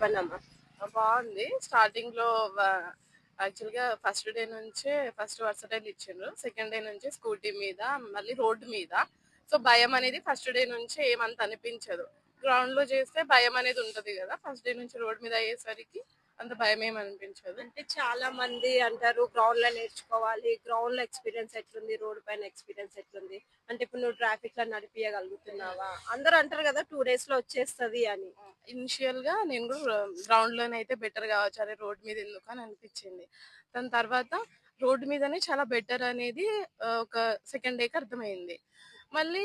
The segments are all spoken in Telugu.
చెప్పండి అమ్మా. బాగుంది. స్టార్టింగ్ లో యాక్చువల్ గా ఫస్ట్ డే నుంచే ఫస్ట్ వర్సటైల్ ఇచ్చిండ్రు. సెకండ్ డే నుంచి స్కూటీ మీద, మళ్ళీ రోడ్డు మీద. సో భయం అనేది ఫస్ట్ డే నుంచి ఏమంత అనిపించదు. గ్రౌండ్ లో చేస్తే భయం అనేది ఉంటది కదా. ఫస్ట్ డే నుంచి రోడ్ మీద అయ్యేసరికి అంత భయం ఏం అనిపించదు. అంటే చాలా మంది అంటారు గ్రౌండ్ లో నేర్చుకోవాలి, గ్రౌండ్ లో ఎక్స్పీరియన్స్ ఎట్లుంది, రోడ్ పైన ఎక్స్పీరియన్స్ ఎట్లుంది అంటే ఇప్పుడు నువ్వు ట్రాఫిక్ లో నడిపియగలుగుతున్నావా? అందరూ అంటారు కదా 2 days లో వచ్చేస్తది అని. ఇనిషియల్ గా నేను కూడా గ్రౌండ్ లోనే అయితే బెటర్ కావచ్చు, అరే రోడ్ మీద ఎందుకు అని అనిపించింది. దాని తర్వాత రోడ్ మీదనే చాలా బెటర్ అనేది ఒక సెకండ్ డేకి అర్థమైంది. మళ్ళీ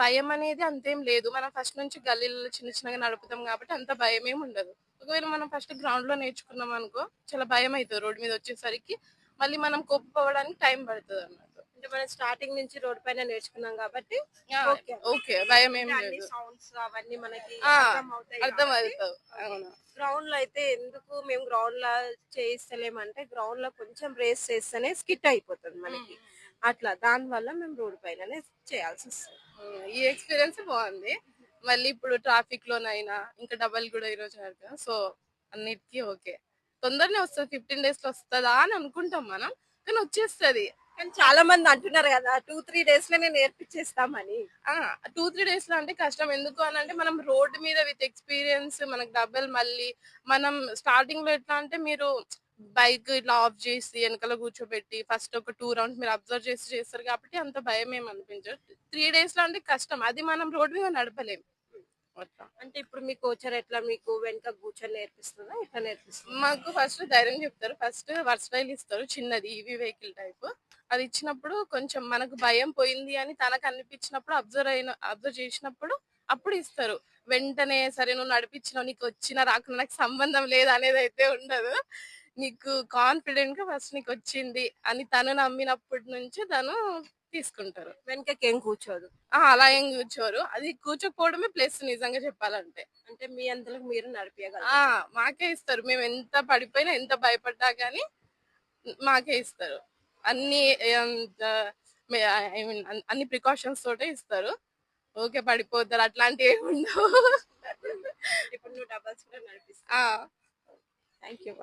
భయం అనేది అంతేం లేదు. మనం ఫస్ట్ నుంచి గల్లీలో చిన్న చిన్నగా నడుపుతాం కాబట్టి అంత భయం ఏమి ఉండదు. ఒకవేళ మనం ఫస్ట్ గ్రౌండ్ లో నేర్చుకున్నాం అనుకో చాలా భయం అవుతుంది రోడ్ మీద వచ్చేసరికి. మళ్ళీ మనం కోప్పవడానికి టైం పడుతుంది అన్నమాట. అంటే మనం స్టార్టింగ్ నుంచి రోడ్ పైన నేర్చుకున్నాం కాబట్టి ఓకే ఓకే భయం ఏం అన్ని లేదు. సౌండ్స్ అవన్నీ మనకి ఆ, అర్థం అవుతాయి అర్థం కాబట్టి. అవుతావు. అవును. గ్రౌండ్ లో అయితే ఎందుకు మేము గ్రౌండ్ లో చేయిస్తలేమంటే గ్రౌండ్ లో కొంచెం రేస్ చేస్తేనే స్కిట్ అయిపోతుంది మనకి. అట్లా దాని వల్ల మేము రోడ్ పైననే చేయాల్సి వస్తుంది. ఈ ఎక్స్పీరియన్స్ బాగుంది. మళ్ళీ ఇప్పుడు ట్రాఫిక్ లోనైనా ఇంకా డబల్ కూడా ఈరోజు కదా. సో అన్నిటికీ ఓకే. తొందరనే వస్తుంది. 15 days లో వస్తుందా అని అనుకుంటాం మనం, కానీ వచ్చేస్తుంది. కానీ చాలా మంది అంటున్నారు కదా 2-3 days లోనే నేర్పించేస్తామని. 2-3 days లో అంటే కష్టం. ఎందుకు అని అంటే మనం రోడ్ మీద విత్ ఎక్స్పీరియన్స్ మనకు డబల్. మళ్ళీ మనం స్టార్టింగ్ లో ఎట్లా అంటే మీరు బైక్ ఇట్లా ఆఫ్ చేసి వెనకాల కూర్చోబెట్టి ఫస్ట్ ఒక 2 rounds మీరు అబ్జర్వ్ చేసి చేస్తారు కాబట్టి అంత భయం ఏం అనిపించదు. 3 days లో అంటే కష్టం, అది మనం రోడ్ మీద నడపలేం అట్లా. అంటే ఇప్పుడు మీ కోచర్ ఎట్లా మీకు వెనక కూర్చొని నేర్పిస్తుందా, ఎట్లా నేర్పిస్తుంది? మాకు ఫస్ట్ ధైర్యం చెప్తారు. ఫస్ట్ వర్సటైల్ ఇస్తారు, చిన్నది ఈవీ వెహికల్ టైప్. అది ఇచ్చినప్పుడు కొంచెం మనకు భయం పోయింది అని తనకు అనిపించినప్పుడు అబ్జర్వ్ చేసినప్పుడు అప్పుడు ఇస్తారు. వెంటనే సరే నువ్వు నడిపించినావు, నీకు వచ్చినా రాకుండా నాకు సంబంధం లేదు అనేది అయితే ఉండదు. నీకు కాన్ఫిడెంట్ గా ఫస్ట్ నీకు వచ్చింది అని తను నమ్మినప్పటి నుంచి తను తీసుకుంటారు. వెనకకి ఏం కూర్చోదు. అలా ఏం కూర్చోరు. అది కూర్చోకపోవడమే ప్లస్ నిజంగా చెప్పాలంటే. అంటే మీ అంతలకు మీరు నడిపియగలరు. మాకే ఇస్తారు. మేము ఎంత పడిపోయినా ఎంత భయపడ్డా గానీ మాకే ఇస్తారు. అన్ని ఐ మీన్ అన్ని ప్రికాషన్స్ తోటే ఇస్తారు. ఓకే పడిపోతారు అట్లాంటివి ఏమి ఉండవు. ఇప్పుడు నువ్వు డబల్స్ కూడా నడిపిస్తావు. Thank you.